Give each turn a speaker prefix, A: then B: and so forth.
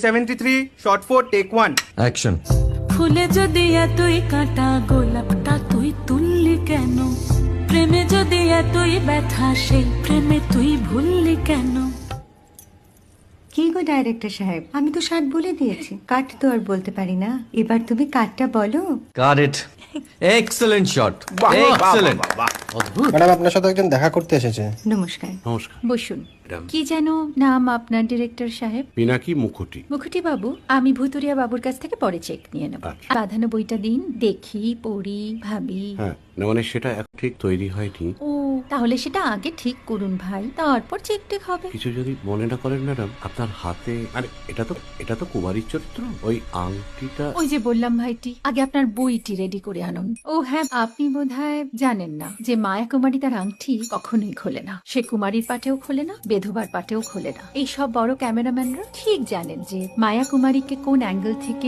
A: 73 shot 4 take 1
B: action.
C: ফুলে যদি এতই কাঁটা গোলাপটা তুই তুললি কেন? প্রেমে যদি এতই ব্যথা সেই প্রেমে তুই ভুললি কেন?
D: কি গো ডাইরেক্টর সাহেব, আমি তো 60 বলে দিয়েছি, কাট তো আর বলতে পারি না, এবার তুমি কাটটা বলো।
B: Got it. Excellent shot, excellent.
E: Madam আপনার সাথে একজন দেখা করতে এসেছে।
D: নমস্কার।
F: নমস্কার
D: বসুন।
F: ম্যাডাম।
D: কি যেন নাম আপনার ডিরেক্টর সাহেব?
F: পিনাকি মুখোটি।
D: মুখুটি বাবু, আমি ভুতুরিয়া বাবুর কাছ থেকে পরে চেক নিয়ে নেব।
F: আচ্ছা।
D: বাঁধানো বইটা দিন, দেখি, পড়ি, ভাবি।
F: হ্যাঁ না মানে সেটা এখন ঠিক তৈরি হয়নি।
D: ও, তাহলে সেটা আগে ঠিক করুন ভাই, তারপর চেক টেক হবে।
F: কিছু যদি মনে না করেন ম্যাডাম, আপনার হাতে আরে এটা তো কুমারীর চরিত্র। ওই আংটিটা
D: ওই যে বললাম ভাইটি, আগে আপনার বইটি রেডি করে আনুন। ও হ্যাঁ, আপনি বোধহয় জানেন না যে মায়া কুমারী তার আংটি কখনোই খোলে না। সে কুমারীর পাটেও খোলে না, বেধবার পাটেও খোলে না। এই সব বড় ক্যামেরাম্যানরা ঠিক জানেন যে মায়া কুমারীকে কোন অ্যাঙ্গেল থেকে